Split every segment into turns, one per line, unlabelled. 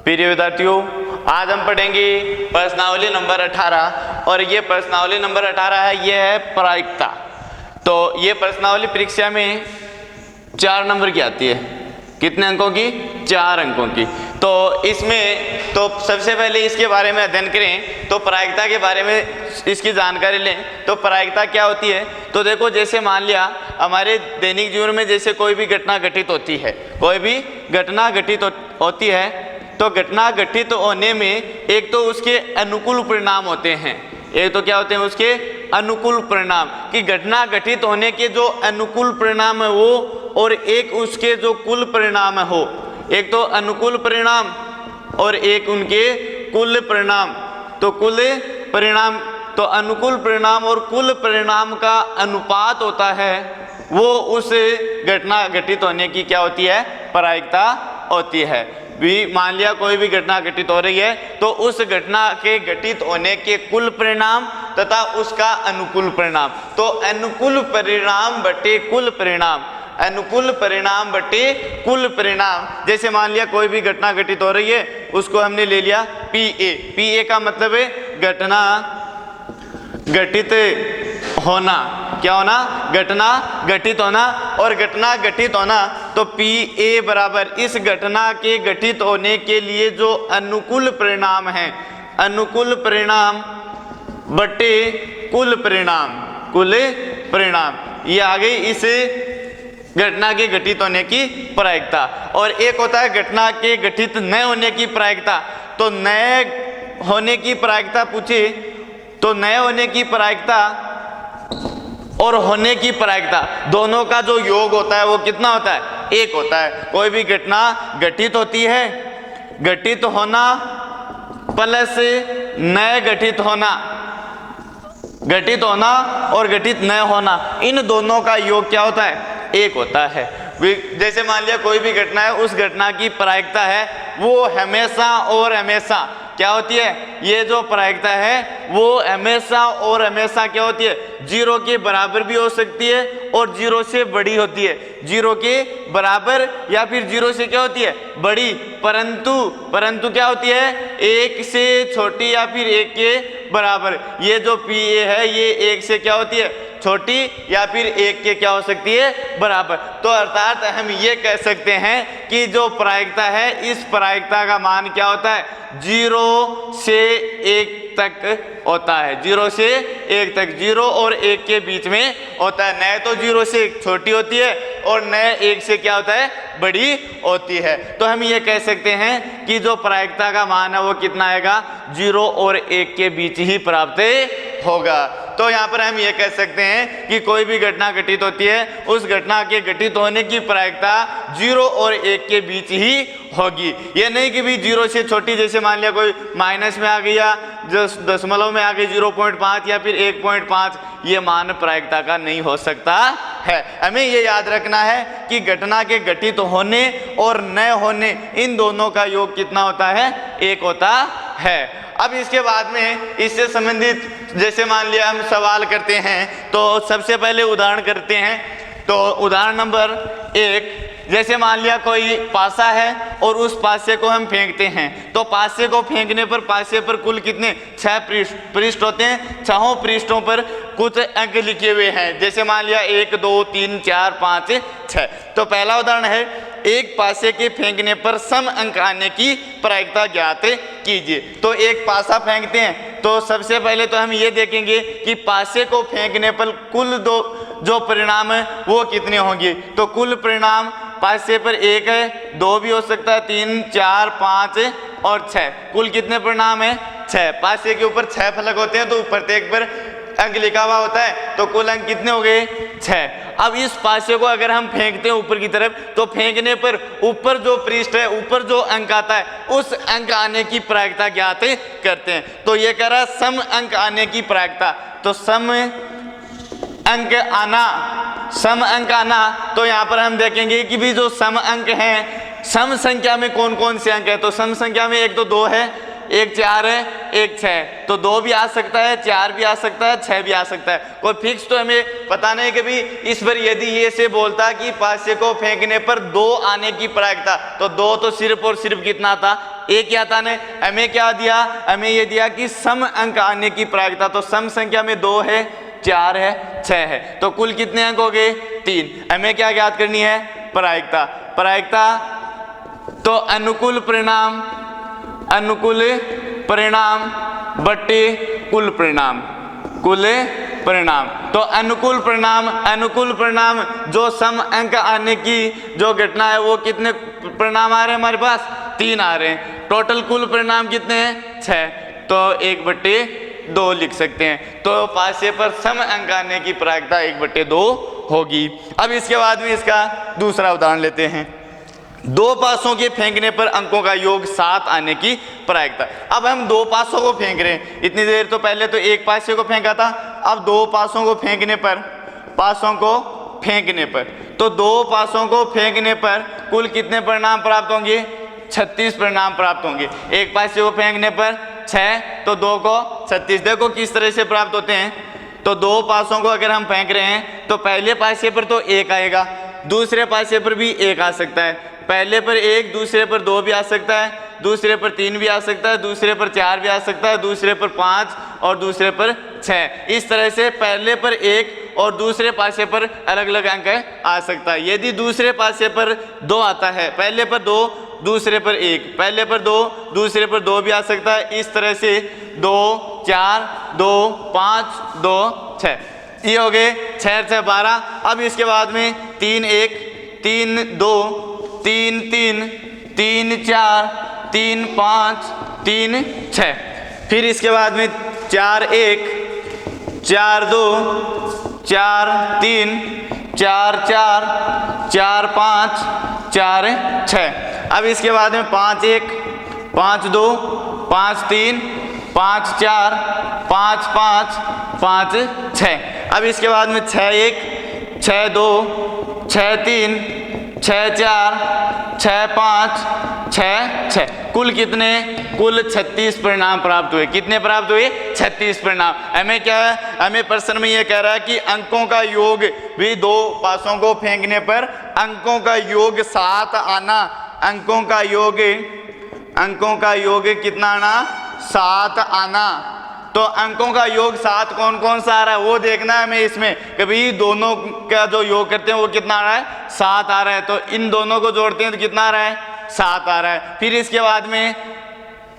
प्रिय विद्यार्थियों, आज हम पढ़ेंगे प्रश्नावली नंबर 18 और ये प्रश्नावली नंबर 18 है, ये है प्रायिकता। तो ये प्रश्नावली परीक्षा में 4 नंबर की आती है। कितने अंकों की? 4 अंकों की। तो इसमें तो सबसे पहले इसके बारे में अध्ययन करें, तो प्रायिकता के बारे में इसकी जानकारी लें। तो प्रायिकता क्या होती है? तो देखो, जैसे मान लिया हमारे दैनिक जीवन में जैसे कोई भी घटना घटित होती है, कोई भी घटना घटित होती है, तो घटना घटित होने में एक तो उसके अनुकूल परिणाम होते हैं। एक तो क्या होते हैं उसके अनुकूल परिणाम, कि घटना घटित होने के जो अनुकूल परिणाम है वो, और एक उसके जो कुल परिणाम है हो। एक तो अनुकूल परिणाम और एक उनके कुल परिणाम। तो कुल परिणाम, तो अनुकूल परिणाम और कुल परिणाम का अनुपात होता है, वो उस घटना घटित होने की क्या होती है? प्रायिकता होती है। भी मान लिया कोई भी घटना घटित हो रही है, तो उस घटना के घटित होने के कुल परिणाम तथा उसका अनुकूल परिणाम। तो अनुकूल परिणाम बटे कुल परिणाम, अनुकूल परिणाम बटे कुल परिणाम। जैसे मान लिया कोई भी घटना घटित हो रही है, उसको हमने ले लिया PA। PA का मतलब है घटना घटित होना। क्या होना? घटना घटित होना। और घटना घटित होना तो PA बराबर इस घटना के घटित होने के लिए जो अनुकूल परिणाम है, अनुकूल परिणाम बटे कुल परिणाम, कुल परिणाम। ये आ गई इस घटना के घटित होने की प्रायिकता। और एक होता है घटना के घटित न होने की प्रायिकता। तो न होने की प्रायिकता पूछे, तो न होने की प्रायिकता और होने की प्रायिकता दोनों का जो योग होता है वो कितना होता है? 1 होता है। कोई भी घटना घटित होती है, घटित होना प्लस न घटित होना, घटित होना और घटित न होना, इन दोनों का योग क्या होता है? 1 होता है। जैसे मान लिया कोई भी घटना है, उस घटना की प्रायिकता है वो हमेशा और हमेशा क्या होती है? ये जो प्रायिकता है वो हमेशा और हमेशा क्या होती है? 0 के बराबर भी हो सकती है और 0 से बड़ी होती है। 0 के बराबर या फिर 0 से क्या होती है? बड़ी। परंतु क्या होती है? 1 से छोटी या फिर 1 के बराबर। ये जो PA है ये 1 से क्या होती है? छोटी या फिर 1 के क्या हो सकती है? बराबर। तो अर्थात हम ये कह सकते हैं कि जो प्रायिकता है, इस प्रायिकता का मान क्या होता है? 0 से 1 तक होता है। 0 से 1 तक, 0 और 1 के बीच में होता है। न तो 0 से छोटी होती है और न 1 से क्या होता है? बड़ी होती है। तो हम ये कह सकते हैं कि जो प्रायिकता का मान है वो कितना आएगा? 0 और 1 के बीच ही प्राप्त होगा। तो यहाँ पर हम ये कह सकते हैं कि कोई भी घटना घटित होती है, उस घटना के घटित होने की प्रायिकता 0 और 1 के बीच ही होगी। ये नहीं कि भी 0 से छोटी, जैसे मान लिया कोई माइनस में आ गई या दशमलव में आ गई 0.5 या फिर 1.5, ये मान प्रायिकता का नहीं हो सकता है। हमें ये याद रखना है कि घटना के घटित होने और न होने, इन दोनों का योग कितना होता है? 1 होता है। अब इसके बाद में इससे संबंधित जैसे मान लिया हम सवाल करते हैं, तो सबसे पहले उदाहरण करते हैं। तो उदाहरण नंबर 1, जैसे मान लिया कोई पासा है और उस पासे को हम फेंकते हैं। तो पासे को फेंकने पर पासे पर कुल कितने? 6 पृष्ठ होते हैं। 6 पृष्ठों पर कुछ अंक लिखे हुए हैं। जैसे मान लिया 1 2 3 4 5 6। तो पहला उदाहरण है, एक पासे के फेंकने पर सम अंक आने की प्रायिकता ज्ञात कीजिए। तो एक पासा फेंकते हैं, तो सबसे पहले तो हम ये देखेंगे कि पासे को फेंकने पर कुल जो परिणाम है वो कितने होंगे। तो कुल परिणाम पासे पर 1 है, 2 भी हो सकता है, 3 4 5 और 6। कुल कितने परिणाम है? 6। पासे के ऊपर 6 फलक होते हैं, तो प्रत्येक पर अंक लिखा हुआ होता है। तो कुल अंक कितने हो गए? 6। अब इस पासे को अगर हम फेंकते हैं ऊपर की तरफ, तो फेंकने पर ऊपर जो पृष्ठ है, ऊपर जो अंक आता है, उस अंक आने की प्रायिकता ज्ञात करते हैं। तो ये कह रहा है सम अंक आने की प्रायिकता। तो सम अंक आना, सम अंक आना, तो यहाँ पर हम देखेंगे कि भी जो सम अंक हैं, सम संख्या में कौन कौन से अंक है। तो सम संख्या में 1 तो 2 है, एक 4 है, एक 6, तो 2 भी आ सकता है, 4 भी आ सकता है, 6 भी आ सकता है। कोई फिक्स तो हमें पता नहीं कि भी इस पर यदि ये से बोलता कि पासे को फेंकने पर 2 आने की प्रायिकता, तो 2 तो सिर्फ और सिर्फ कितना था, एक ही आता ने। हमें क्या दिया, हमें ये दिया कि सम अंक आने की प्रायिकता, तो सम संख्या में 2 है, 4 है, 6 है, तो कुल कितने अंक हो गए, 3। हमें क्या ज्ञात करनी है, प्रायिकता। प्रायिकता तो अनुकूल परिणाम, अनुकूल परिणाम बट्टे कुल परिणाम, कुल परिणाम। तो अनुकूल परिणाम, अनुकूल परिणाम जो सम अंक आने की जो घटना है वो कितने परिणाम आ रहे हैं हमारे पास, 3 आ रहे हैं। टोटल कुल परिणाम कितने हैं, 6, तो 1/2 लिख सकते हैं। तो पासे पर सम अंक आने की प्रायिकता 1/2 होगी। अब इसके बाद में इसका दूसरा उदाहरण लेते हैं। 2 पासों के फेंकने पर अंकों का योग 7 आने की प्रायिकता। अब हम 2 पासों को फेंक रहे हैं, इतनी देर तो पहले तो 1 पासे को फेंका था, अब 2 पासों को फेंकने पर, पासों को फेंकने पर, तो 2 पासों को फेंकने पर कुल कितने परिणाम प्राप्त होंगे, 36 परिणाम प्राप्त होंगे। 1 पासे को फेंकने पर 6, तो 2 को 36। देखो किस तरह से प्राप्त होते हैं। तो 2 पासों को अगर हम फेंक रहे हैं तो पहले पासे पर तो 1 आएगा, दूसरे पासे पर भी 1 आ सकता है। पहले पर 1, दूसरे पर 2 भी आ सकता है, दूसरे पर 3 भी आ सकता है, दूसरे पर 4 भी आ सकता है, दूसरे पर 5 और दूसरे पर 6। इस तरह से पहले पर 1 और दूसरे पासे पर अलग अलग अंक आ सकता है। यदि दूसरे पासे पर 2 आता है, पहले पर 2, दूसरे पर 1, पहले पर 2, दूसरे पर 2 भी आ सकता है। इस तरह से 2, 4, 2, 5, 2, 6, ये हो गए 6, 6, 12। अब इसके बाद में 3, 1, 3, 2, 3, 3, 3, 4, 3, 5, 3, 6। फिर इसके बाद में 4, 1, 4, 2, 4, 3, 4, 4, 4, 5, 4, 6। अब इसके बाद में 5, 1, 5, 2, 5, 3, 5, 4, 5, 5, 5, 6। अब इसके बाद में 6, 1, 6, 2, 6, 3, 6, 4, 6, 5, 6, 6। कुल कितने, कुल 36 परिणाम प्राप्त हुए। कितने प्राप्त हुए, 36 परिणाम। हमें क्या है, हमें प्रश्न में ये कह रहा है कि अंकों का योग भी 2 पासों को फेंकने पर अंकों का योग 7 आना, अंकों का योग, अंकों का योग कितना आना, 7 आना। तो अंकों का योग 7 कौन कौन सा आ रहा है वो देखना है हमें। इसमें कभी दोनों का जो योग करते हैं वो कितना आ रहा है, 7 आ रहा है, तो इन दोनों को जोड़ते हैं तो कितना आ रहा है, 7 आ रहा है। फिर इसके बाद में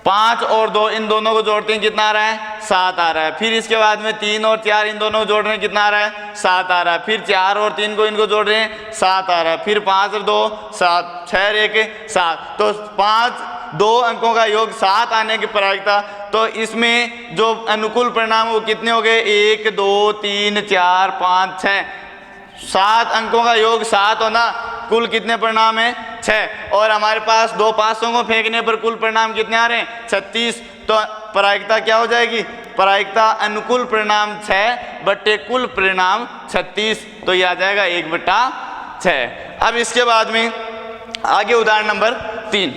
5 और 2 इन दोनों को जोड़ते हैं, कितना आ रहा है, 7 आ रहा है। फिर इसके बाद में 3 और 4 इन दोनों को जोड़ रहे हैं, कितना आ रहा है, 7 आ रहा है। फिर 4 और 3 को इनको जोड़ रहे हैं, 7 आ रहा है। फिर 5 और 2 7, 6 और 1 7, तो 2 अंकों का योग 7 आने की प्रायिकता। तो इसमें जो अनुकूल परिणाम वो कितने हो गए, 1, 2, 3, 4, 5, 6, 7 अंकों का योग 7 होना। कुल कितने परिणाम है, 6। और हमारे पास 2 पासों को फेंकने पर कुल परिणाम कितने आ रहे हैं, 36। तो प्रायिकता क्या हो जाएगी, प्रायिकता अनुकूल परिणाम 6 बट्टे कुल परिणाम 36, तो ये आ जाएगा 1/6। अब इसके बाद में आगे उदाहरण नंबर 3,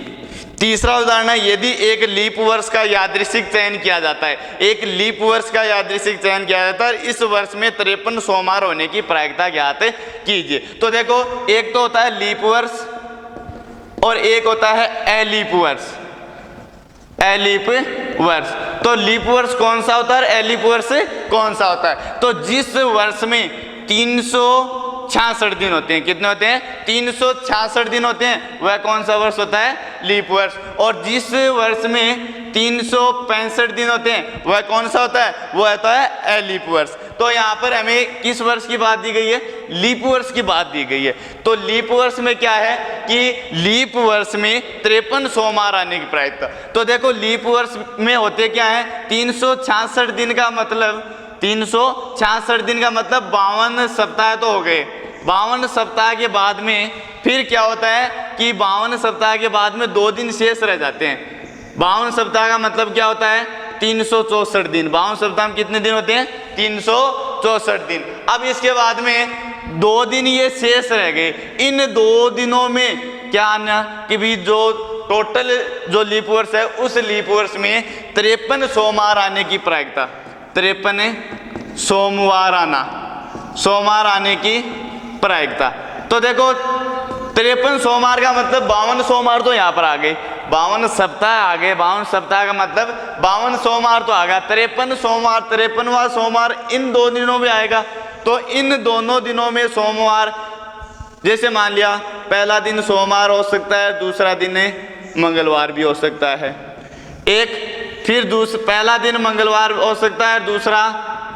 तीसरा उदाहरण है, यदि एक लीप वर्ष का यादृच्छिक चयन किया जाता है, एक लीप वर्ष का यादृच्छिक चयन किया जाता है, इस वर्ष में 53 सोमवार होने की प्रायिकता ज्ञात कीजिए। तो देखो, एक तो होता है लीप वर्ष और एक होता है अलीप वर्ष, अलीप वर्ष। तो लीप वर्ष कौन सा होता है, अलीप वर्ष कौन सा होता है। तो जिस वर्ष में 366 दिन होते हैं, कितने होते हैं, 366 दिन होते हैं, वह कौन सा वर्ष होता है, लीप वर्ष। और जिस वर्ष में 365 दिन होते हैं वह कौन सा होता है, वो होता है अलीप वर्ष। तो यहाँ पर हमें किस वर्ष की बात दी गई है, लीप वर्ष की बात दी गई है। तो लीप वर्ष में क्या है कि लीप वर्ष में 53 सोमवार आने की प्रायिकता। तो देखो, लीप वर्ष में होते क्या है, 366 दिन का मतलब, 366 दिन का मतलब 52 सप्ताह तो हो गए। 52 सप्ताह के बाद में फिर क्या होता है कि 52 सप्ताह के बाद में 2 दिन शेष रह जाते हैं। 52 सप्ताह का मतलब क्या होता है, 364 दिन। 52 सप्ताह में कितने दिन होते हैं, 364 दिन। अब इसके बाद में 2 दिन ये शेष रह गए। इन 2 दिनों में क्या ना कि भी जो टोटल जो लीप वर्ष है उस लीप वर्ष में 53 सोमवार आने की प्रायिकता, 53 सोमवार आने की प्रायिकता। तो देखो 53 सोमवार का मतलब 52 सोमवार तो यहाँ पर आ गए, 52 सप्ताह आ गए, 52 सप्ताह का मतलब 52 सोमवार तो आ गया। 53 सोमवार, 53वां सोमवार इन 2 दिनों में आएगा। तो इन दोनों दिनों में सोमवार, जैसे मान लिया पहला दिन सोमवार हो सकता है, दूसरा दिन मंगलवार भी हो सकता है, एक फिर पहला दिन मंगलवार हो सकता है, दूसरा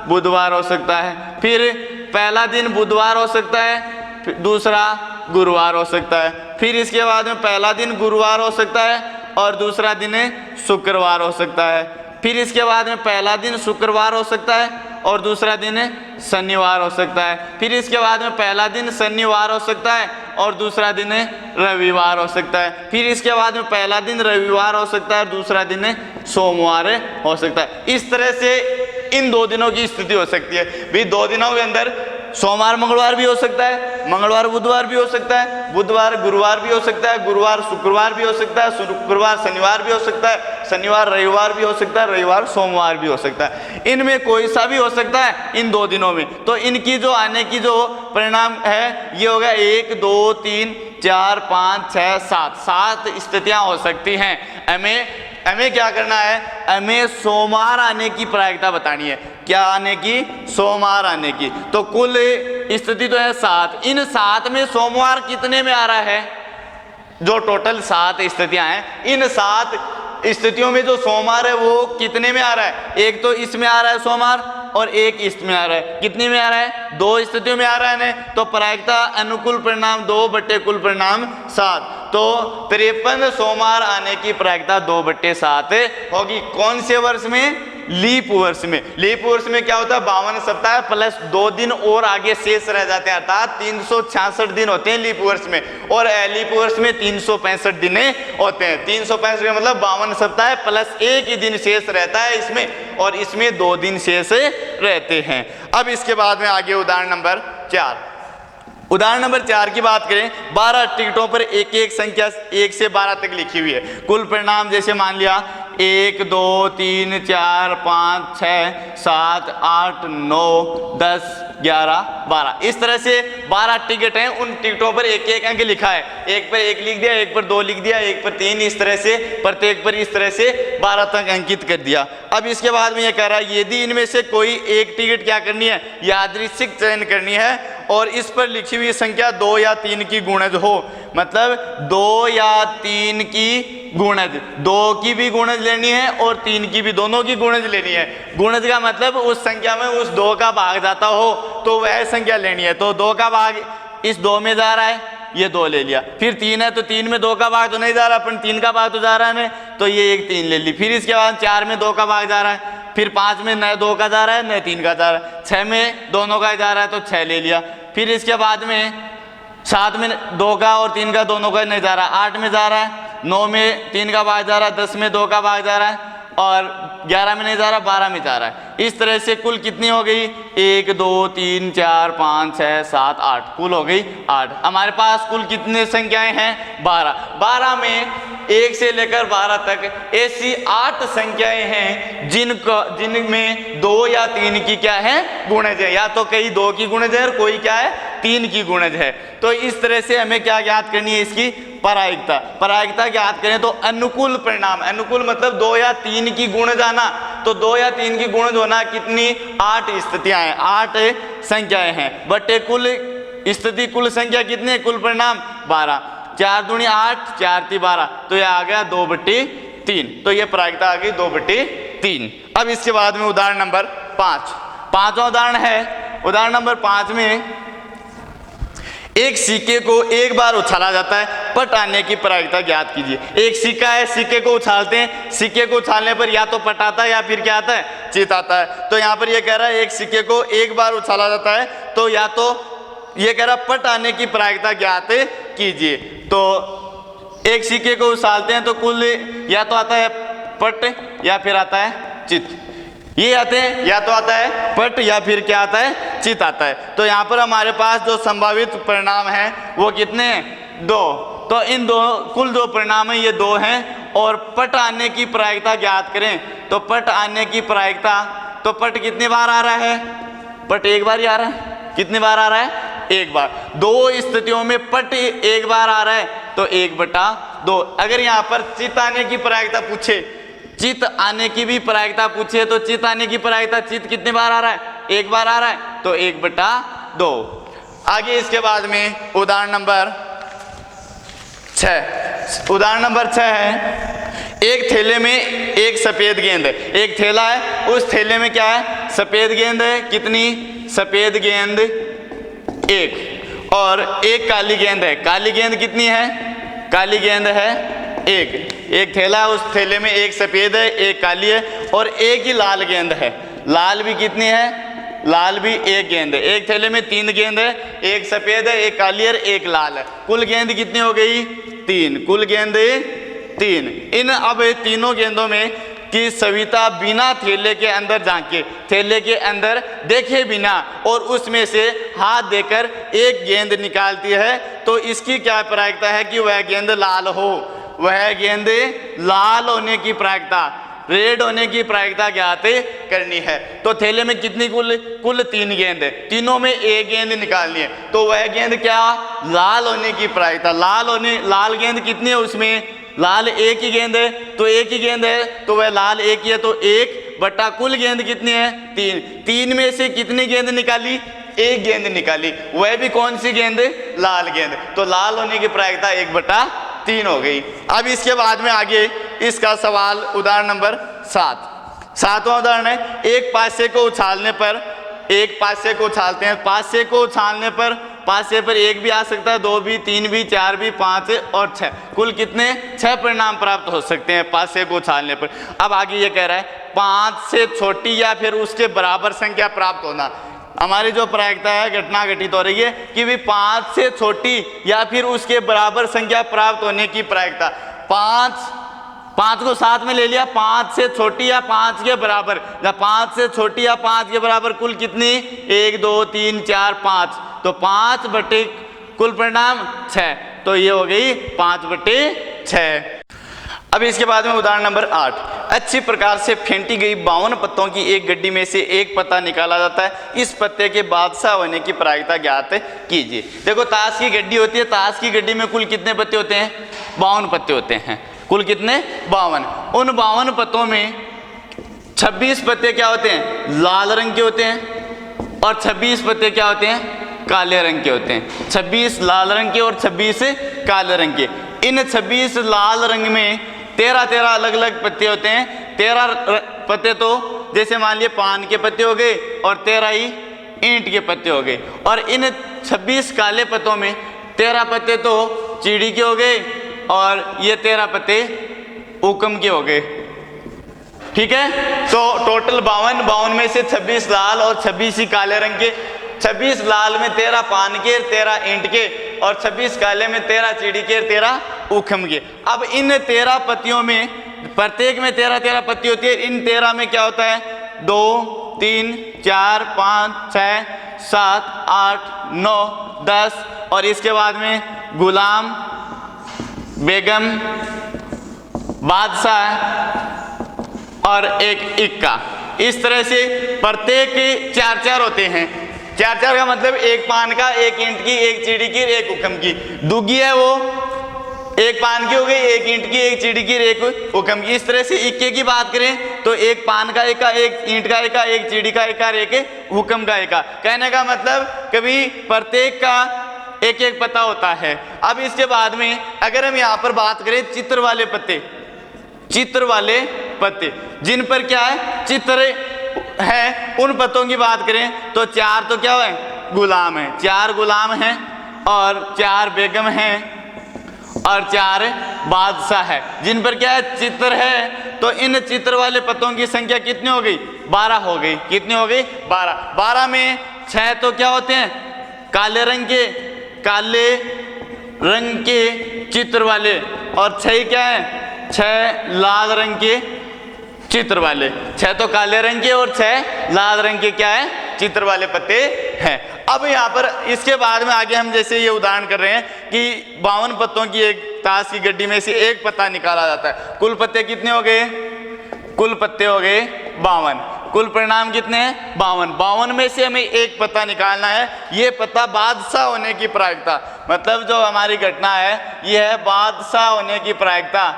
बुधवार हो सकता है, फिर पहला दिन बुधवार हो सकता है, दूसरा गुरुवार हो सकता है, फिर इसके बाद में पहला दिन गुरुवार हो सकता है और दूसरा दिन शुक्रवार हो सकता है, फिर इसके बाद में पहला दिन शुक्रवार हो सकता है और दूसरा दिन शनिवार हो सकता है, फिर इसके बाद में पहला दिन शनिवार हो सकता है और दूसरा दिन रविवार हो सकता है, फिर इसके बाद में पहला दिन रविवार हो सकता है और दूसरा दिन सोमवार हो सकता है। इस तरह से इन 2 दिनों की स्थिति हो सकती है। भी 2 दिनों के अंदर सोमवार मंगलवार भी हो सकता है, मंगलवार बुधवार भी हो सकता है, बुधवार गुरुवार भी हो सकता है, गुरुवार शुक्रवार भी हो सकता है, शुक्रवार शनिवार भी हो सकता है, शनिवार रविवार भी हो सकता है, रविवार सोमवार भी हो सकता है। इनमें कोई सा भी हो सकता है इन 2 दिनों में। तो इनकी जो आने की जो परिणाम है ये होगा 1 2 3 4 5 6 7 स्थितियां हो सकती हैं। हमें क्या करना है, हमें सोमवार आने की प्रायिकता बतानी है। क्या आने की? सोमवार आने की। तो कुल स्थिति तो है 7, इन 7 में सोमवार कितने में आ रहा है? जो टोटल 7 स्थितियां हैं, इन 7 स्थितियों में जो सोमवार है वो कितने में आ रहा है? एक तो इसमें आ रहा है सोमवार और एक इसमें आ रहा है। कितने में आ रहा है? 2 स्थितियों में आ रहा है ना। तो प्रायिकता अनुकूल परिणाम 2 कुल परिणाम 7। तो 53 सोमवार आने की प्रायिकता 2/7 होगी। कौन से वर्ष में? लीप वर्ष में। लीप वर्ष में क्या होता है? 52 सप्ताह प्लस 2 दिन और आगे शेष रह जाते हैं, अर्थात 366 दिन होते हैं लीप वर्ष में। और लीप वर्ष में 365 दिन होते हैं। 365 का मतलब 52 सप्ताह प्लस 1 ही दिन शेष रहता है इसमें, और इसमें 2 दिन शेष रहते हैं। अब इसके बाद में आगे उदाहरण नंबर 4। उदाहरण नंबर 4 की बात करें, 12 टिकटों पर एक एक संख्या 1 से 12 तक लिखी हुई है। कुल परिणाम जैसे मान लिया 1 2 3 4 5 6 7 8 9 10 11 12, इस तरह से 12 टिकट हैं। उन टिकटों पर एक एक अंक लिखा है। एक पर 1 लिख दिया, एक पर 2 लिख दिया, एक पर 3, इस तरह से प्रत्येक पर इस तरह से 12 तक अंकित कर दिया। अब इसके बाद में ये कह रहा है यदि इनमें से कोई एक टिकट क्या करनी है? यादृच्छिक चयन करनी है, और इस पर लिखी हुई संख्या 2 या 3 की गुणज हो। मतलब 2 या 3 की गुणज, 2 की भी गुणज लेनी है और 3 की भी, दोनों की गुणज लेनी है। गुणज का मतलब उस संख्या में उस 2 का भाग जाता हो तो वह संख्या लेनी है। तो 2 का भाग इस 2 में जा रहा है, ये 2 ले लिया। फिर 3 है तो 3 में 2 का भाग तो नहीं जा रहा, अपन 3 का भाग तो जा रहा है, तो ये एक 3 ले ली। फिर इसके बाद 4 में 2 का भाग जा रहा है, फिर 5 में न 2 का जा रहा है न 3 का जा रहा है, 6 में दोनों का जा रहा है तो 6 ले लिया। फिर इसके बाद में 7 में 2 का और 3 का दोनों का नहीं जा रहा, 8 में जा रहा है, 9 में 3 का भाग जा रहा है, 10 में 2 का भाग जा रहा है और 11 में नहीं जा रहा, 12 में जा रहा है। इस तरह से कुल कितनी हो गई? 1 2 3 4 5 6 7 8, कुल हो गई 8। हमारे पास कुल कितने संख्याएं हैं? 12। 12 में 1 से लेकर 12 तक ऐसी 8 संख्याएं हैं जिनमें 2 या 3 की क्या है? गुणज है। या तो कई 2 की गुणज है और कोई क्या है? 3 की गुणज है। तो इस तरह से हमें क्या ज्ञात करनी है? इसकी प्रायिकता। प्रायिकता ज्ञात करें तो अनुकूल परिणाम, अनुकूल मतलब 2 या 3 की गुणज आना। तो 2 या 3 की गुणज होना कितनी? 8 स्थितियां हैं, 8 संख्याएं हैं। बटे कुल स्थिति, कुल संख्या कितने? कुल परिणाम 12। 4 दूनी 8, 4 × 12, तो यह आ गया 2/3। तो ये प्रायिकता आ गई 2/3। अब इसके बाद में उदाहरण नंबर 5। 5वां उदाहरण है, उदाहरण नंबर 5 में एक सिक्के को एक बार उछाला जाता है, पट आने की प्रायिकता ज्ञात कीजिए। एक सिक्का है, सिक्के को उछालते हैं, सिक्के को उछालने पर या तो पट आता है या फिर क्या आता है? चित आता है। तो यहाँ पर ये कह रहा है एक सिक्के को एक बार उछाला जाता है, तो या तो ये कह रहा है पट आने की प्रायिकता ज्ञात कीजिए। तो एक सिक्के को उछालते हैं तो कुल या तो आता है पट या फिर आता है चित। ये आते हैं, या तो आता है पट या फिर क्या आता है? चित आता है। तो यहाँ पर हमारे पास जो संभावित परिणाम है वो कितने हैं? 2। तो इन दो कुल दो परिणाम है, ये दो हैं। और पट आने की प्रायिकता ज्ञात करें, तो पट आने की प्रायिकता, तो पट कितनी बार आ रहा है? पट एक बार ही आ रहा है। कितनी बार आ रहा है? एक बार। दो स्थितियों में पट एक बार आ रहा है तो 1/2। अगर यहाँ पर चित आने की प्रायिकता पूछे, चित आने की भी प्रायिकता पूछे, तो चित आने की प्रायिकता, चित कितने बार आ रहा है? एक बार आ रहा है, तो 1/2। आगे इसके बाद में उदाहरण नंबर 6। उदाहरण नंबर 6 है, एक थैले में एक सफेद गेंद है। एक थैला है, उस थैले में क्या है? सफेद गेंद है। कितनी? सफेद गेंद 1, और एक काली गेंद है। काली गेंद कितनी है? काली गेंद है 1। एक थैला है, उस थैले में एक सफेद है, एक काली है, और एक ही लाल गेंद है। लाल भी कितनी है? लाल भी एक गेंद है। एक थैले में 3 गेंद है, एक सफेद है, एक काली है, एक लाल है। कुल गेंद कितनी हो गई? 3। कुल गेंद 3। इन अब तीनों गेंदों में कि सविता बिना थैले के अंदर झांके, थैले के अंदर देखे बिना, और उसमें से हाथ देकर एक गेंद निकालती है, तो इसकी क्या प्रायिकता है कि वह गेंद लाल हो? वह गेंद लाल होने की प्रायिकता, रेड होने की प्रायिकता ज्ञात करनी है। तो थैले में कितनी कुल 3 गेंद है, तीनों में एक गेंद निकालनी है, तो वह गेंद क्या? लाल होने की प्रायिकता। लाल गेंद कितनी है? उसमें लाल एक ही गेंद है, तो एक ही गेंद है, तो वह लाल एक ही है, तो 1/, कुल गेंद कितनी है? 3। 3 में से कितनी गेंद निकाली? एक गेंद निकाली, वह भी कौन सी गेंद? लाल गेंद। तो लाल होने की प्रायिकता 1/3 हो गई। अब इसके बाद में आगे इसका सवाल उदाहरण नंबर 7। 7वां उदाहरण है, एक पासे को उछालने पर, एक पासे को उछालते हैं, पासे को उछालने पर, पासे पर 1 भी आ सकता है, 2 भी, 3 भी, 4 भी, 5 और 6। कुल कितने? 6 परिणाम प्राप्त हो सकते हैं पासे को उछालने पर। अब आगे ये कह रहा है 5 से छोटी या फिर उसके बराबर संख्या प्राप्त होना। हमारी जो प्रायिकता है घटना घटित हो रही है कि भी 5 से छोटी या फिर उसके बराबर संख्या प्राप्त होने की प्रायिकता। 5 को साथ में ले लिया, 5 से छोटी या 5 के बराबर, या 5 से छोटी या 5 के बराबर, कुल कितनी? 1 2 3 4 5, तो 5/, कुल परिणाम 6, तो ये हो गई 5/6। अब इसके बाद में उदाहरण नंबर 8। अच्छी प्रकार से फेंटी गई 52 पत्तों की एक गड्डी में से एक पत्ता निकाला जाता है। इस पत्ते के बादशाह होने की प्रायिकता ज्ञात कीजिए। देखो, ताश की गड्डी होती है, ताश की गड्डी में कुल कितने पत्ते होते हैं? 52 पत्ते होते हैं। कुल कितने? 52। उन 52 पत्तों में 26 पत्ते क्या होते हैं? लाल रंग के होते हैं, और 26 पत्ते क्या होते हैं? काले रंग के होते हैं। 26 लाल रंग के और 26 काले रंग के। इन 26 लाल रंग में 13 अलग अलग पत्ते होते हैं। 13 पत्ते तो जैसे मान लिए पान के पत्ते हो गए, और 13 ही ईंट के पत्ते हो गए। और इन 26 काले पत्तों में 13 पत्ते तो चीड़ी के हो गए, और ये 13 पत्ते ऊकम के हो गए। ठीक है, तो टोटल 52 में से 26 लाल और 26 ही काले रंग के। 26 लाल में 13 पान के, 13 ईंट के, और 26 काले में 13 चीड़ी के, 13 ऊखम के। अब इन 13 पत्तियों में प्रत्येक में 13 पत्ती होती है। इन 13 में क्या होता है? 2 3 4 5 6 7 8 9 10, और इसके बाद में गुलाम, बेगम, बादशाह और एक इक्का। इस तरह से प्रत्येक 4 होते हैं। 4 का मतलब एक पान का, एक ईंट की, एक चीड़ी की, एक हुक्म की। दुगी है वो एक पान की हो गई, एक ईंट की, एक चीड़ी की, एक हुक्म की। इस तरह से इक्के की बात करें तो एक पान का एका, एक ईंट का एका, एक चीड़ी का एका, एक हुक्म का एका। कहने का मतलब कभी प्रत्येक का एक एक पत्ता होता है। अब इसके बाद में अगर हम यहाँ पर बात करें चित्र वाले पत्ते, चित्र वाले पत्ते जिन पर क्या है? चित्र है, उन पत्तों की बात करें तो 4 तो क्या है? गुलाम है। 4 गुलाम हैं, और 4 बेगम हैं, और 4 बादशाह है, जिन पर क्या है? चित्र है। तो इन चित्र वाले पत्तों की संख्या कितनी हो गई? 12 हो गई। कितनी हो गई? 12। 12 में 6 तो क्या होते हैं? काले रंग के, काले रंग के चित्र वाले, और 6 क्या है? 6 लाल रंग के चित्र वाले। 6 तो काले रंग के और 6 लाल रंग के क्या है? चित्र वाले पत्ते हैं। अब यहाँ पर इसके बाद में आगे हम जैसे ये उदाहरण कर रहे हैं कि 52 पत्तों की एक ताश की गड्डी में से एक पत्ता निकाला जाता है। कुल पत्ते कितने हो गए? कुल पत्ते हो गए 52। कुल परिणाम कितने हैं? 52। 52 में से हमें एक पत्ता निकालना है। ये पत्ता बादशाह होने की प्रायिकता, मतलब जो हमारी घटना है ये है बादशाह होने की प्रायिकता,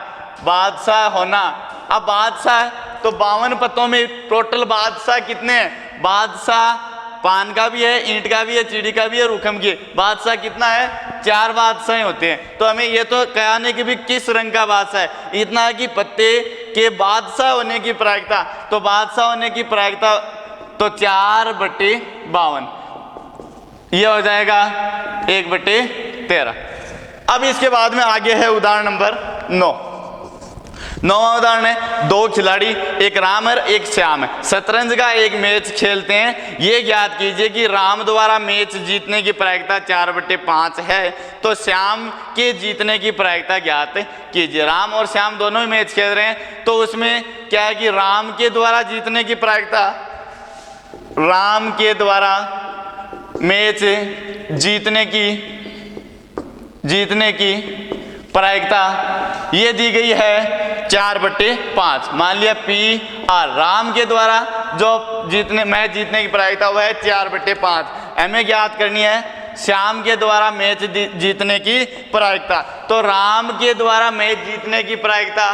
बादशाह होना। अब बादशाह तो 52 पत्तों में टोटल बादशाह कितने हैं? बादशाह पान का भी है, ईंट का भी है, चिड़ी का भी है, रुखम की। बादशाह कितना है? 4 बादशाह होते हैं। तो हमें ये तो कहने कि भी किस रंग का बादशाह है, इतना है कि पत्ते के बादशाह होने की प्रायिकता। तो बादशाह होने की प्रायिकता तो 4/52 ये हो जाएगा 1/13। अब इसके बाद में आगे है उदाहरण नंबर 9। 9वां उदाहरण है, 2 खिलाड़ी एक राम और एक श्याम है, शतरंज का एक मैच खेलते हैं। ये ज्ञात कीजिए कि राम द्वारा मैच जीतने की प्रायिकता 4/5 है, तो श्याम के जीतने की प्रायिकता ज्ञात कीजिए। राम और श्याम दोनों ही मैच खेल रहे हैं, तो उसमें क्या है कि राम के द्वारा जीतने की प्रायिकता, राम के द्वारा मैच जीतने की प्रायिकता ये दी गई है 4/5। मान लिया PR, राम के द्वारा जो मैच जीतने की प्रायिकता वो है 4/5। हमें ज्ञात करनी है श्याम के द्वारा मैच जीतने की प्रायिकता। तो राम के द्वारा मैच जीतने की प्रायिकता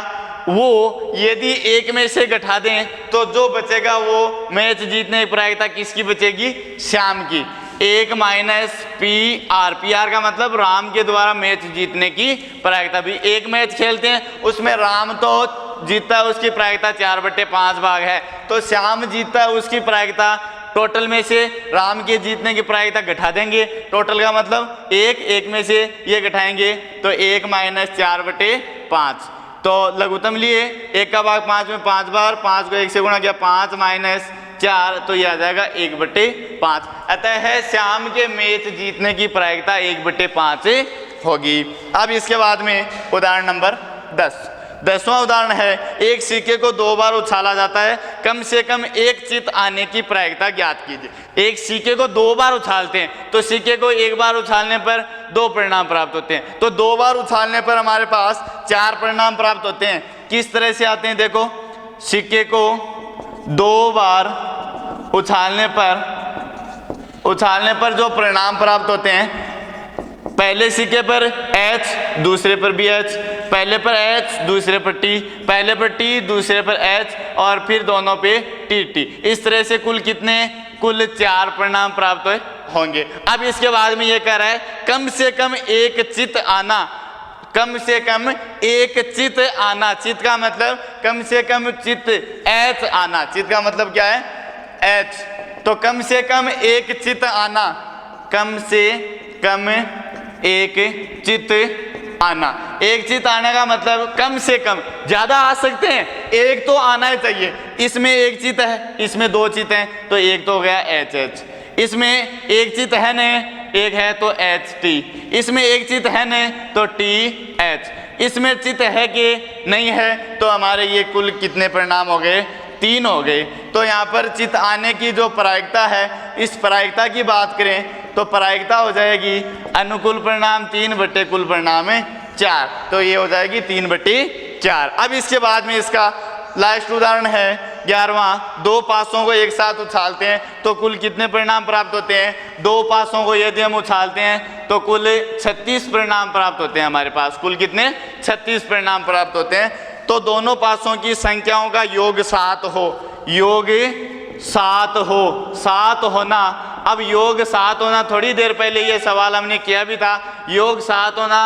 वो यदि एक में से घटा दें तो जो बचेगा वो मैच जीतने की प्रायिकता किसकी बचेगी? श्याम की। 1 - PR, PR का मतलब राम के द्वारा मैच जीतने की प्रायिकता। भी एक मैच खेलते हैं, उसमें राम तो जीतता है, उसकी प्रायिकता 4/5 भाग है, तो श्याम जीतता है, उसकी प्रायिकता टोटल में से राम के जीतने की प्रायिकता घटा देंगे। टोटल का मतलब 1 में से ये घटाएंगे तो 1 - 4/5। तो लघुत्तम लिए 1 का भाग 5 में 5 बार, 5 को 1 से गुणा किया, 5 - 4 तो ये आ जाएगा 1/5। अतः है श्याम के मैच जीतने की प्रायिकता 1/5 होगी। अब इसके बाद में उदाहरण नंबर 10। 10वां उदाहरण है, एक सिक्के को 2 बार उछाला जाता है, कम से कम एक चित आने की प्रायिकता ज्ञात कीजिए। एक सिक्के को 2 बार उछालते हैं, तो सिक्के को 1 बार उछालने पर 2 परिणाम प्राप्त होते हैं, तो 2 बार उछालने पर हमारे पास 4 परिणाम प्राप्त होते हैं। किस तरह से आते हैं? देखो, सिक्के को 2 बार उछालने पर जो परिणाम प्राप्त होते हैं, पहले सिक्के पर H, दूसरे पर भी H, पहले पर H, दूसरे पर T, पहले पर T, दूसरे पर H और फिर दोनों पे TT। इस तरह से कुल कितने? कुल 4 परिणाम प्राप्त होंगे। अब इसके बाद में ये कह रहा है कम से कम एक चित आना, कम से कम एक चित आना। चित का मतलब कम से कम चित H आना। चित का मतलब क्या है? H। तो कम से कम एक चित आना, कम से कम एक चित आना। एक चित आने का मतलब कम से कम, ज्यादा आ सकते हैं, एक तो आना ही चाहिए। इसमें एक चित है, इसमें 2 चित हैं, तो एक तो हो गया HH। इसमें एक चित है न, एक है तो HT। इसमें एक चित है न तो TH। इसमें चित है कि नहीं है, तो हमारे ये कुल कितने परिणाम हो गए? 3 हो गए। तो यहाँ पर चित आने की जो प्रायिकता है, इस प्रायिकता की बात करें तो प्रायिकता हो जाएगी अनुकूल परिणाम 3 कुल परिणाम 4, तो ये हो जाएगी 3/4। अब इसके बाद में इसका लास्ट उदाहरण है 11वां। 2 पासों को एक साथ उछालते हैं तो कुल कितने परिणाम प्राप्त होते हैं? 2 पासों को यदि हम उछालते हैं तो कुल 36 परिणाम प्राप्त होते हैं हमारे पास। कुल कितने? 36 परिणाम प्राप्त होते हैं। तो दोनों पासों की संख्याओं का योग 7 हो, योग 7 हो, 7 होना। अब योग 7 होना, थोड़ी देर पहले ये सवाल हमने किया भी था, योग 7 होना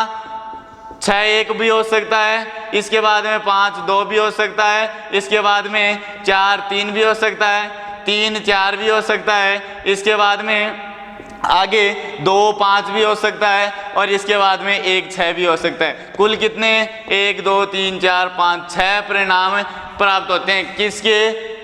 6-1 भी हो सकता है, इसके बाद में 5-2 भी हो सकता है, इसके बाद में 4-3 भी हो सकता है, 3-4 भी हो सकता है, इसके बाद में आगे 2-5 भी हो सकता है और इसके बाद में 1-6 भी हो सकता है। कुल कितने? 1 2 3 4 5 6 परिणाम प्राप्त होते हैं। किसके?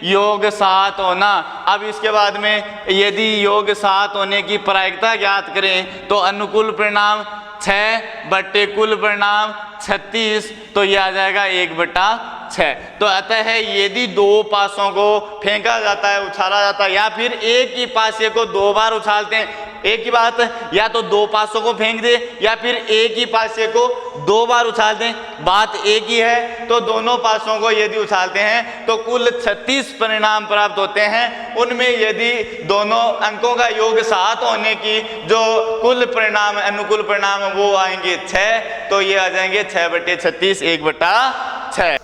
योग 7 होना। अब इसके बाद में यदि योग 7 होने की प्रायिकता ज्ञात करें तो अनुकूल परिणाम 6 बट्टे कुल परिणाम 36, तो यह आ जाएगा 1/6। 6। तो अतः है यदि दो पासों को फेंका जाता है, उछाला जाता है, या फिर एक ही पासे को दो बार उछालते हैं, एक ही बात, या तो दो पासों को फेंक दे या फिर एक ही पासे को दो बार उछाल दें, बात एक ही है। तो दोनों पासों को यदि उछालते हैं तो कुल 36 परिणाम प्राप्त होते हैं। उनमें यदि दोनों अंकों का योग 7 होने की जो कुल परिणाम अनुकूल परिणाम वो आएंगे 6, तो ये आ जाएंगे 6/36 1/6।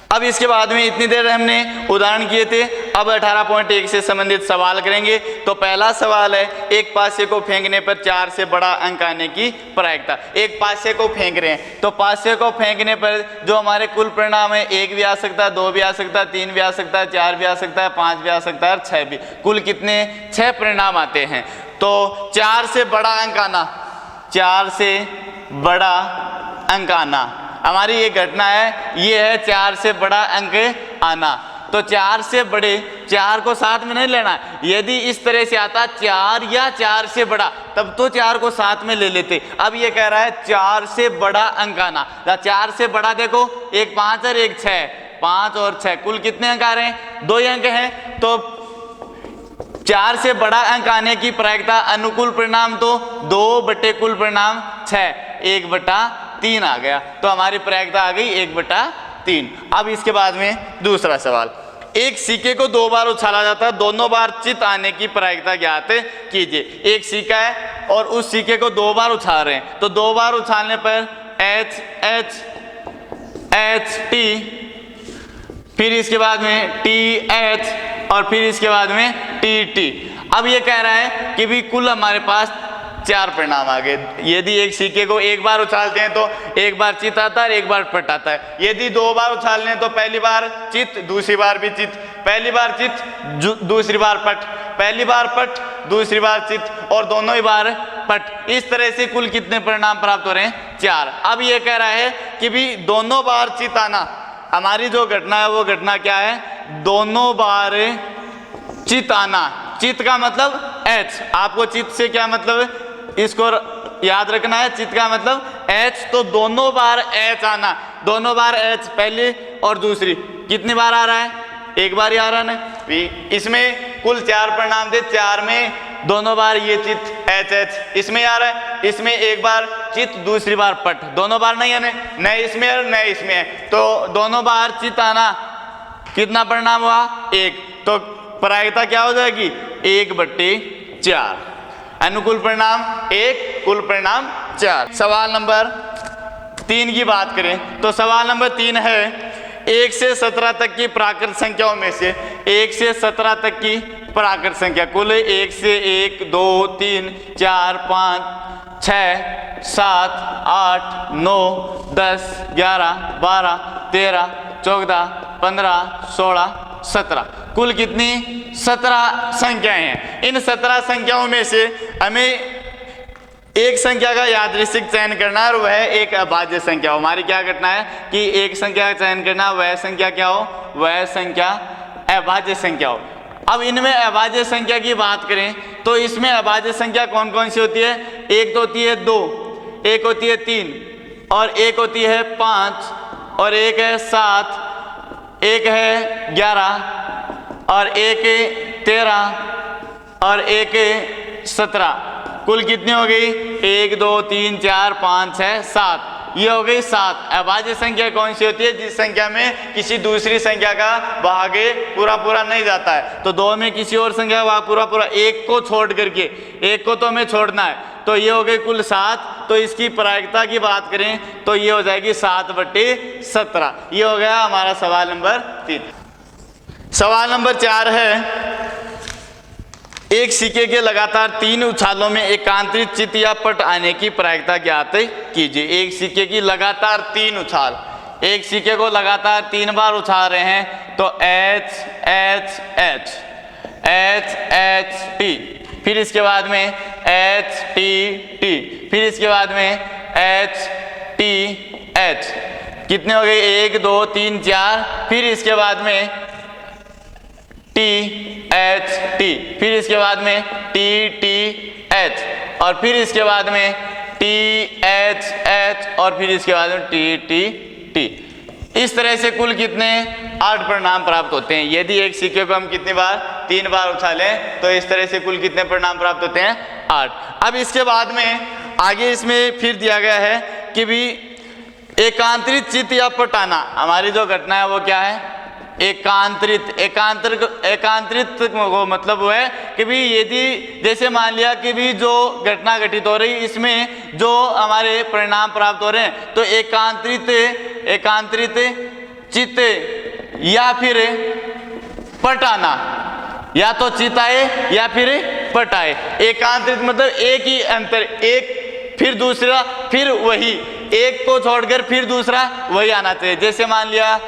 अब इसके बाद में इतनी देर हमने उदाहरण किए थे, अब 18.1 से संबंधित सवाल करेंगे। तो पहला सवाल है, एक पासे को फेंकने पर 4 से बड़ा अंक आने की प्रायिकता। एक पासे को फेंक रहे हैं, तो पासे को फेंकने पर जो हमारे कुल परिणाम है 1 भी आ सकता है, 2 भी आ सकता है, 3 भी आ सकता है, 4 भी आ सकता है, 5 भी आ सकता है और 6 भी। कुल कितने? 6 परिणाम आते हैं। तो 4 से बड़ा अंक आना, 4 से बड़ा अंक आना, हमारी ये घटना है, ये है 4 से बड़ा अंक आना। तो 4 से बड़े, 4 को साथ में नहीं लेना, यदि इस तरह से आता 4 या 4 से बड़ा तब तो 4 को साथ में ले लेते। अब ये कह रहा है 4 से बड़ा अंक आना। 4 से बड़ा देखो, एक 5 और एक 6, 5 और 6 कुल कितने अंक आ रहे हैं? 2 ही अंक हैं। तो 4 से बड़ा अंक आने की प्रायिकता अनुकूल परिणाम तो 2 कुल परिणाम 6, 1/3 आ गया। तो हमारी प्रायिकता आ गई 1/3। अब इसके बाद में दूसरा सवाल, एक सिक्के को 2 बार उछाला जाता है, दोनों बार चित आने की प्रायिकता ज्ञात कीजिए। एक सिक्का है और उस सिक्के को 2 बार उछाल रहे हैं, तो 2 बार उछालने पर H H H T, फिर इसके बाद में T H और फिर इसके बाद में T T। अब ये कह रहा है कि भी कुल हमारे पास 4 परिणाम आ गए। यदि एक सिक्के को एक बार उछालते हैं तो एक बार चित आता है और एक बार पट आता है। यदि 2 बार उछालने तो पहली बार चित, दूसरी बार भी चित, पहली बार चित, दूसरी बार पट, पहली बार पट, दूसरी बार चित और दोनों ही बार पट। इस तरह से कुल कितने परिणाम प्राप्त हो रहे हैं? 4। अब ये कह रहा है कि भी दोनों बार चित आना, हमारी जो घटना है वो घटना क्या है? दोनों बार चित आना। चित का मतलब H, आपको चित से क्या मतलब इसको याद रखना है, चित का मतलब H। तो दोनों बार H आना, दोनों बार H, पहली और दूसरी कितनी बार आ रहा है? एक बार ही आ रहा है। इसमें कुल 4 परिणाम थे, 4 में दोनों बार ये चित H H इसमें आ रहा है, इसमें एक बार चित, दूसरी बार पट, दोनों बार नहीं आने, न इसमें और न इसमें है। तो दोनों बार चित आना, कितना परिणाम हुआ? 1। तो प्रायिकता क्या हो जाएगी? 1/4। अनुकूल परिणाम 1, कुल परिणाम 4। सवाल नंबर 3 की बात करें तो सवाल नंबर 3 है, 1 से 17 तक की प्राकृत संख्याओं में से 1 से 17 तक की प्राकृत संख्या, कुल 1 से 1 2 3 4 5 6 7 8 9 10 11 12 13 14 15 16 17, कुल कितनी? 17 संख्याएं हैं। इन 17 संख्याओं में से हमें एक संख्या का यादृच्छिक चयन करना है और वह एक अभाज्य संख्या हो। हमारी क्या घटना है कि एक संख्या का चयन करना, वह संख्या क्या हो? वह संख्या अभाज्य संख्या हो। अब इनमें अभाज्य संख्या की बात करें तो इसमें अभाज्य संख्या कौन कौन सी होती है? एक तो होती है 2, एक होती है 3 और एक होती है 5 और एक है 7, एक है 11 और एक 13 और एक 17। कुल कितनी हो गई? 1 2 3 4 5 6 7, ये हो गई 7। अभाज्य संख्या कौन सी होती है? जिस संख्या में किसी दूसरी संख्या का भाग पूरा पूरा नहीं जाता है। तो 2 में किसी और संख्या का भाग पूरा पूरा, एक को छोड़ करके, एक को तो हमें छोड़ना है। तो ये हो गई कुल 7। तो इसकी प्रायिकता की बात करें तो ये हो जाएगी 7/17। ये हो गया हमारा सवाल नंबर 3। सवाल नंबर 4 है, एक सिक्के के लगातार 3 उछालों में एकांतरित चित या पट आने की प्रायिकता ज्ञात कीजिए। एक सिक्के की लगातार 3 उछाल, एक सिक्के को लगातार 3 बार उछाल रहे हैं तो H H H H H T, फिर इसके बाद में H T T, फिर इसके बाद में H T H, कितने हो गए? 1 2 3 4, फिर इसके बाद में T H T, फिर इसके बाद में T T H और फिर इसके बाद में T H H और फिर इसके बाद में T T T। इस तरह से कुल कितने 8 परिणाम प्राप्त होते हैं। यदि एक सिक्के को हम कितनी बार 3 बार उछालें तो इस तरह से कुल कितने परिणाम प्राप्त होते हैं 8। अब इसके बाद में आगे इसमें फिर दिया गया है कि भी एकांतरित चित्त या पटाना, हमारी जो घटना है वो क्या है एकांतरित को मतलब वो है कि भी यदि जैसे मान लिया कि भी जो घटना घटित हो रही इसमें जो हमारे परिणाम प्राप्त हो रहे हैं तो एकांतरित चित्त या फिर पटाना, या तो चित्त आए या फिर पट आए। एकांतरित मतलब एक ही अंतर, एक फिर दूसरा फिर वही, एक को छोड़कर फिर दूसरा वही आना चाहिए। जैसे मान लिया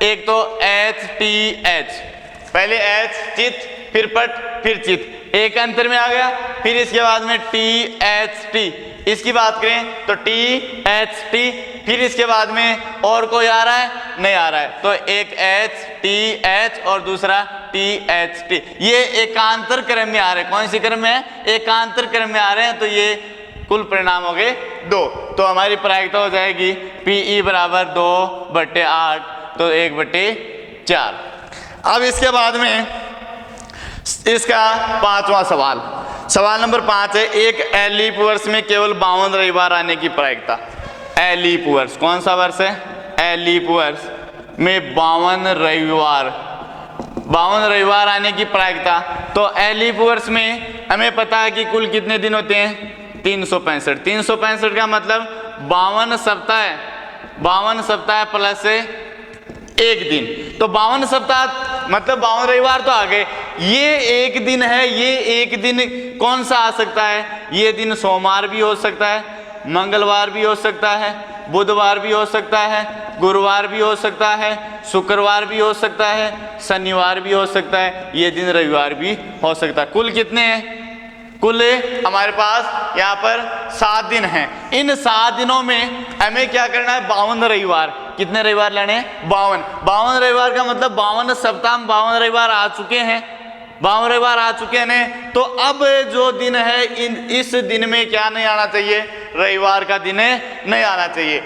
एक तो एच टी एच, पहले एच चित्त फिर पट फिर चित्त, एक अंतर में आ गया। फिर इसके बाद में टी एच टी, इसकी बात करें तो टी एच टी, फिर इसके बाद में और कोई आ रहा है नहीं आ रहा है तो एक एच टी एच और दूसरा टी एच टी, ये एकांतर क्रम में आ रहे हैं। कौन सी क्रम में है? एकांतर क्रम में आ रहे हैं। तो ये कुल परिणाम हो गए 2। तो हमारी प्रायिकता हो जाएगी पीई बराबर 2/8, तो 1/4। अब इसके बाद में इसका 5वां सवाल नंबर 5 है, एक एलीप वर्ष में केवल 52 रविवार आने की प्रायिकता। एलीप वर्ष कौन सा वर्ष है? एलीप वर्ष में 52 रविवार आने की प्रायिकता। तो एलीप वर्ष में हमें पता है कि कुल कितने दिन होते हैं 365। 365 का मतलब 52 सप्ताह प्लस 1 दिन, तो 52 सप्ताह मतलब 52 रविवार तो आ गए। ये एक दिन है, ये एक दिन कौन सा आ सकता है? ये दिन सोमवार भी हो सकता है, मंगलवार भी हो सकता है, बुधवार भी हो सकता है, गुरुवार भी हो सकता है, शुक्रवार भी हो सकता है, शनिवार भी हो सकता है, ये दिन रविवार भी हो सकता है। कुल कितने हैं? कुल हमारे पास यहाँ पर 7 दिन हैं। इन 7 दिनों में हमें क्या करना है? 52 रविवार। कितने रविवार लेने हैं? 52 रविवार का मतलब 52 सप्ताह में 52 रविवार आ चुके हैं, 52 रविवार आ चुके हैं। तो अब जो दिन है इस दिन में क्या नहीं आना चाहिए? रविवार का दिन नहीं आना चाहिए।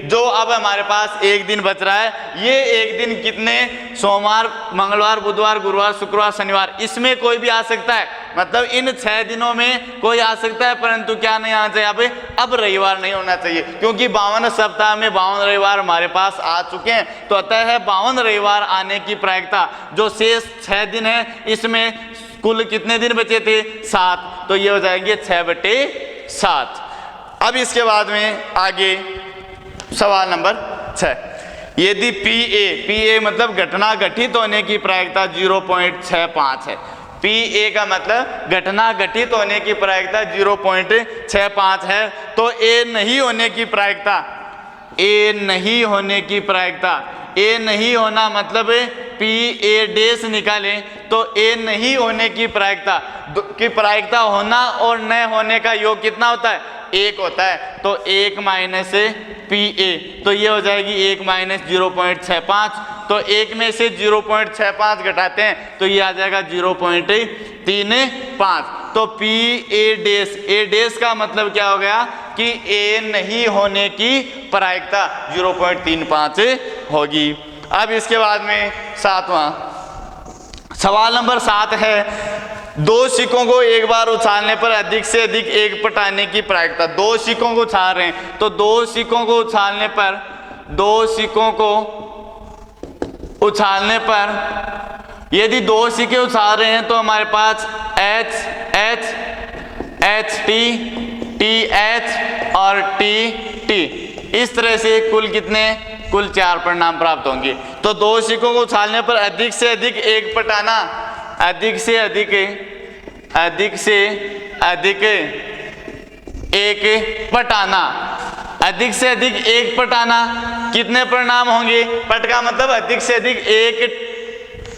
जो अब हमारे पास एक दिन बच रहा है, ये एक दिन कितने? सोमवार, मंगलवार, बुधवार, गुरुवार, शुक्रवार, शनिवार, इसमें कोई भी आ सकता है। मतलब इन 6 दिनों में कोई आ सकता है, परंतु क्या नहीं आना चाहिए? अब रविवार नहीं होना चाहिए, क्योंकि 52 सप्ताह में 52 रविवार हमारे पास आ चुके हैं। तो अतः है 52 रविवार आने की प्रायिकता। जो शेष 6 दिन है इसमें कुल कितने दिन बचे थे? 7, तो ये हो जाएंगे 6/7। अब इसके बाद में आगे सवाल नंबर 6, यदि पीए मतलब घटना घटित होने की प्रायिकता 0.65 है। पीए का मतलब घटना घटित होने की प्रायिकता 0.65 है। तो ए नहीं होने की प्रायिकता, ए नहीं होना मतलब पी ए डेस निकालें तो ए नहीं होने की प्रायिकता होना और न होने का योग कितना होता है? 1 होता है। तो 1 माइनस पी ए, तो ये हो जाएगी 1 माइनस 0.65। तो 1 में से 0.65 घटाते हैं तो ये आ जाएगा 0.35। तो पी ए डेस का मतलब क्या हो गया कि ए नहीं होने की प्रायिकता 0.35 होगी। अब इसके बाद में 7वां सवाल नंबर 7 है, 2 सिक्कों को एक बार उछालने पर अधिक से अधिक एक पट आने की प्रायिकता। 2 सिक्कों को उछाल रहे हैं, तो 2 सिक्कों को उछालने पर यदि 2 सिक्के उछाल रहे हैं तो हमारे पास एच टी एच और टी, इस तरह से कुल कितने? कुल 4 परिणाम प्राप्त होंगे। तो 2 सिक्कों को उछालने पर अधिक से अधिक एक पट आना, अधिक से अधिक एक पट आना, अधिक से अधिक एक पट आना, कितने परिणाम होंगे? पट का मतलब अधिक से अधिक एक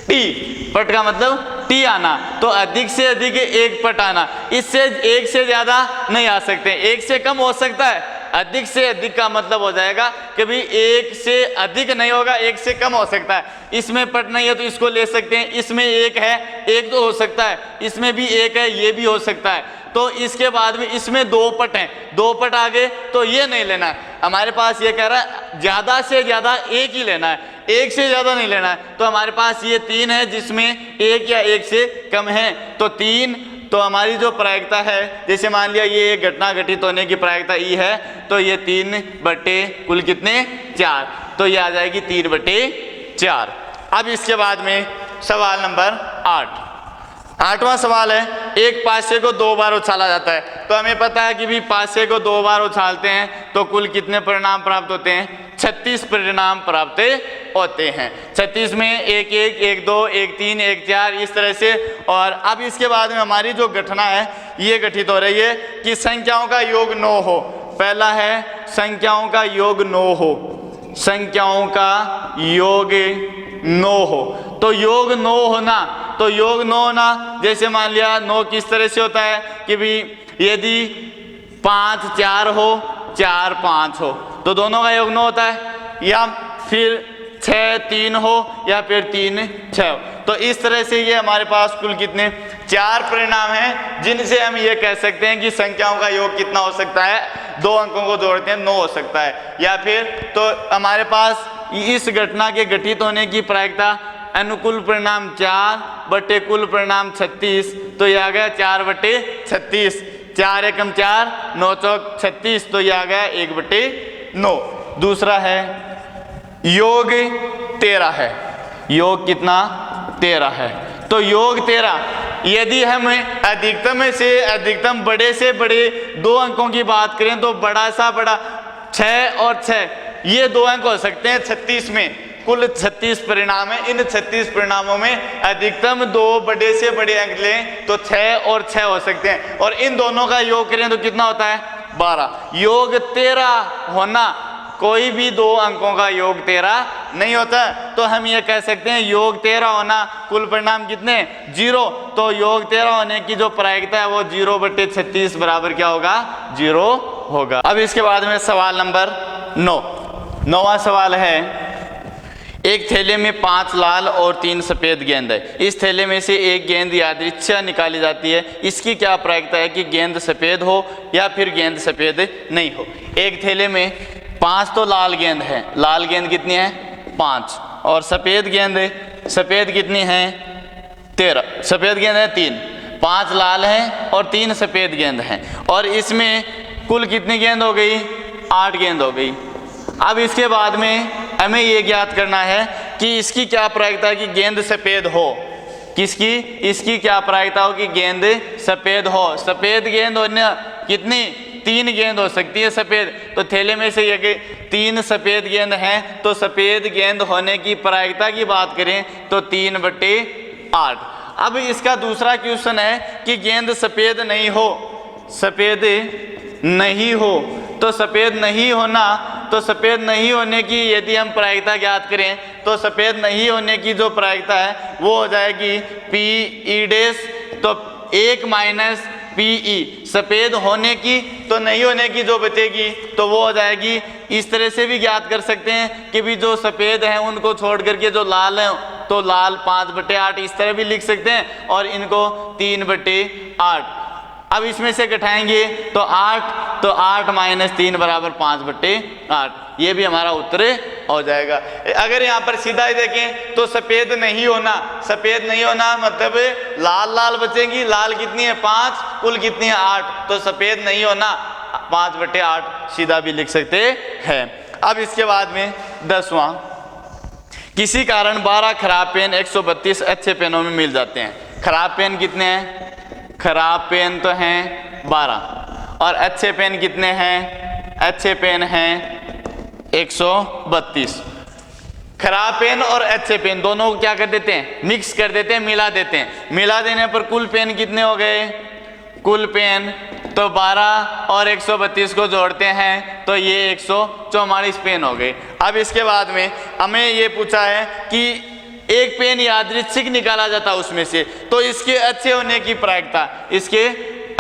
टी, पट का मतलब टी आना, तो अधिक से अधिक एक पट आना। इससे एक से ज्यादा नहीं आ सकते, एक से कम हो सकता है। अधिक से अधिक का मतलब हो जाएगा कि भाई एक से अधिक नहीं होगा, एक से कम हो सकता है। इसमें पट नहीं है तो इसको ले सकते हैं, इसमें एक है, एक तो हो सकता है, इसमें भी एक है, ये भी हो सकता है। तो इसके बाद में इसमें 2 पट हैं, 2 पट आ गए तो ये नहीं लेना है। हमारे पास ये कह रहा है ज़्यादा से ज़्यादा एक ही लेना है, एक से ज़्यादा नहीं लेना है। तो हमारे पास ये 3 है जिसमें एक या एक से कम है, तो 3। तो हमारी जो प्रायिकता है, जैसे मान लिया ये एक घटना घटित होने की प्रायिकता ई है, तो ये 3 बटे कुल कितने 4, तो ये आ जाएगी 3 बटे 4। अब इसके बाद में सवाल नंबर 8वां सवाल है, एक पासे को 2 बार उछाला जाता है। तो हमें पता है कि भी पासे को 2 बार उछालते हैं तो कुल कितने परिणाम प्राप्त होते हैं, 36 परिणाम प्राप्त होते हैं। 36 में 1 1 1 2 1 3 1 4 इस तरह से। और अब इसके बाद में हमारी जो घटना है ये घटित हो रही है कि संख्याओं का योग 9 हो। पहला है संख्याओं का योग 9 हो, संख्याओं का योग 9 हो। तो योग 9 होना, तो योग 9 होना, जैसे मान लिया 9 किस तरह से होता है कि भी यदि 5 4 हो, 4 5 हो तो दोनों का योग 9 होता है, या फिर 6 3 हो या फिर 3 6 हो। तो इस तरह से ये हमारे पास कुल कितने 4 परिणाम हैं जिनसे हम ये कह सकते हैं कि संख्याओं का योग कितना हो सकता है, 2 अंकों को जोड़ते हैं 9 हो सकता है। या फिर तो हमारे पास इस घटना के घटित होने की प्रायिकता अनुकूल परिणाम 4 बटे कुल परिणाम 36, तो ये आ गया 4 बटे 36, 4 एकम 4 9 चौक 36, तो ये आ गया 1 बटे 9। दूसरा है योग 13 है, योग कितना 13 है। तो योग 13 यदि हम अधिकतम से अधिकतम बड़े से बड़े 2 अंकों की बात करें तो बड़ा सा बड़ा 6 और 6 ये 2 अंक हो सकते हैं 36 में। कुल 36 परिणाम है, इन 36 परिणामों में अधिकतम 2 बड़े से बड़े अंक लें तो 6 और 6 हो सकते हैं, और इन दोनों का योग करें तो कितना होता है 12। योग 13 होना, कोई भी 2 अंकों का योग 13 नहीं होता, तो हम ये कह सकते हैं योग 13 होना, कुल परिणाम कितने 0, तो योग 13 होने की जो प्रायिकता है वो 0 बटे 36 बराबर क्या होगा 0 होगा। अब इसके बाद में सवाल नंबर 9वां सवाल है, एक थैले में 5 लाल और 3 सफ़ेद गेंद है। इस थैले में से एक गेंद यादृच्छा निकाली जाती है, इसकी क्या प्रायिकता है कि गेंद सफ़ेद हो या फिर गेंद सफ़ेद नहीं हो। एक थैले में 5 तो लाल गेंद है, लाल गेंद कितनी है 5, और सफ़ेद गेंद सफ़ेद कितनी है 13, सफ़ेद गेंद है 3, 5 लाल हैं और 3 सफ़ेद गेंद हैं, और इसमें कुल कितनी गेंद हो गई 8 गेंद हो गई। अब इसके बाद में हमें ये ज्ञात करना है कि इसकी क्या प्रायिकता है कि गेंद सफ़ेद हो, किसकी, इसकी क्या प्रायिकता हो कि गेंद सफ़ेद हो। सफ़ेद गेंद होने कितनी 3 गेंद हो सकती है सफ़ेद, तो थैले में से ये 3 सफ़ेद गेंद हैं, तो सफ़ेद गेंद होने की प्रायिकता की बात करें तो 3 बटे 8। अब इसका दूसरा क्वेश्चन है कि गेंद सफ़ेद नहीं हो, सफ़ेद नहीं हो, तो सफ़ेद नहीं होना, तो सफ़ेद नहीं होने की यदि हम प्रायिकता ज्ञात करें तो सफ़ेद नहीं होने की जो प्रायिकता है वो हो जाएगी पी ई डैश, तो 1 माइनस पी ई, सफ़ेद होने की तो नहीं होने की जो बचेगी तो वो हो जाएगी। इस तरह से भी ज्ञात कर सकते हैं कि भी जो सफ़ेद हैं उनको छोड़ करके जो लाल हैं तो लाल 5 बटे 8 इस तरह भी लिख सकते हैं, और इनको 3 बटे 8। अब इसमें से घटाएंगे तो 8 माइनस 3 बराबर 5 बटे 8, ये भी हमारा उत्तर हो जाएगा। अगर यहाँ पर सीधा ही देखें तो सफ़ेद नहीं होना, सफ़ेद नहीं होना मतलब लाल लाल बचेंगी, लाल कितनी है 5, कुल कितनी है 8, तो सफ़ेद नहीं होना 5 बटे 8 सीधा भी लिख सकते हैं। अब इसके बाद में 10वां, किसी कारण 12 खराब पेन 132 अच्छे पेनों में मिल जाते हैं। खराब पेन कितने हैं, खराब पेन तो हैं 12, और अच्छे पेन कितने हैं, अच्छे पेन हैं 132। खराब पेन और अच्छे पेन दोनों को क्या कर देते हैं, मिक्स कर देते हैं, मिला देते हैं। मिला देने पर कुल पेन कितने हो गए, कुल पेन तो 12 और 132 को जोड़ते हैं तो ये 144 पेन हो गए। अब इसके बाद में हमें ये पूछा है कि एक पेन यादृच्छिक निकाला जाता उसमें से, तो इसके अच्छे होने की प्रायिकता, इसके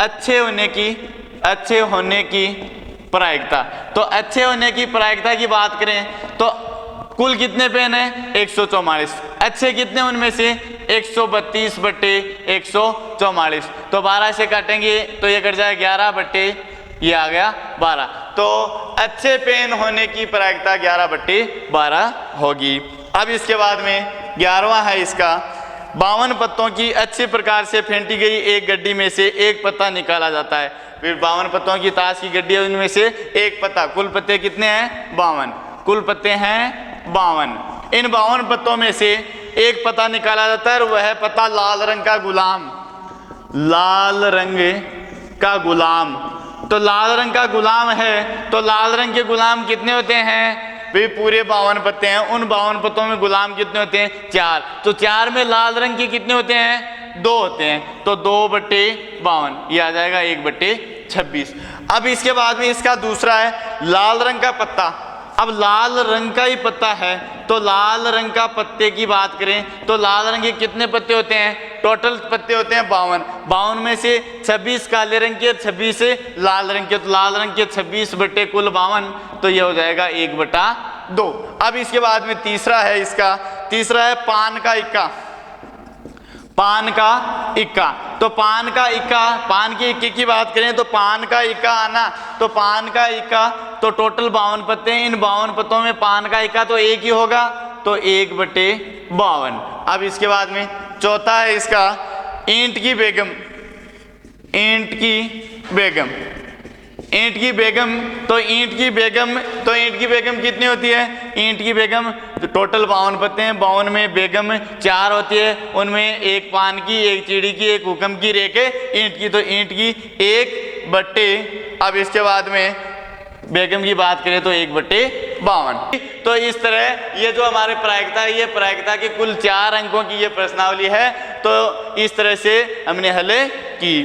अच्छे होने की प्रायिकता, तो अच्छे होने की प्रायिकता की बात करें तो कुल कितने पेन है 144। अच्छे कितने उनमें से 132 बट्टे 144। तो 12 से काटेंगे तो ये कट जाएगा 11 बट्टे ये आ गया 12। तो अच्छे पेन होने की प्रायिकता 11 बट्टे 12 होगी। अब इसके बाद में 11वां है इसका 52 पत्तों की अच्छे प्रकार से फेंटी गई एक गड्डी में से एक पत्ता निकाला जाता है। फिर 52 पत्तों की ताश की गड्डी है, उनमें से एक पत्ता, कुल पत्ते कितने हैं 52, कुल पत्ते हैं 52। इन 52 पत्तों में से एक पत्ता निकाला जाता है और वह पत्ता लाल रंग का गुलाम, लाल रंग का गुलाम। तो लाल रंग का गुलाम है, तो लाल रंग के गुलाम कितने होते हैं भाई पूरे 52 पत्ते हैं, उन 52 पत्तों में गुलाम कितने होते हैं 4। तो 4 में लाल रंग के कितने होते हैं 2 होते हैं, तो 2 बट्टे 52 ये आ जाएगा 1 बट्टे 26। अब इसके बाद में इसका दूसरा है लाल रंग का पत्ता। अब लाल रंग का ही पत्ता है, तो लाल रंग का पत्ते की बात करें तो लाल रंग के कितने पत्ते होते हैं, टोटल पत्ते होते हैं 52। 52 में से 26 काले रंग के, 26 लाल रंग के, तो लाल रंग के 26 बट्टे कुल 52, तो ये हो जाएगा 1 बटा 2। अब इसके बाद में तीसरा है इसका, तीसरा है पान का इक्का, पान का इक्का। तो पान का इक्का, पान के इक्के की बात करें तो पान का इक्का आना, तो पान का इक्का तो टोटल 52 पत्ते हैं, इन 52 पत्तों में पान का इक्का तो एक ही होगा, तो 1 बटे 52। अब इसके बाद में चौथा है इसका ईंट की बेगम, ईंट की बेगम, ईंट की बेगम। तो ईंट की बेगम, तो ईंट की बेगम कितनी होती है, ईंट की बेगम तो टोटल 52 पत्ते हैं, 52 में बेगम 4 होती है, उनमें एक पान की, एक चिड़ी की, एक हुक्म की, एक ईंट की, तो ईंट की 1 बट्टे। अब इसके बाद में बेगम की बात करें तो 1 बट्टे 52। तो इस तरह ये जो हमारे प्रायिकता है, ये प्रायिकता के कुल 4 अंकों की ये प्रश्नावली है। तो इस तरह से हमने हल की।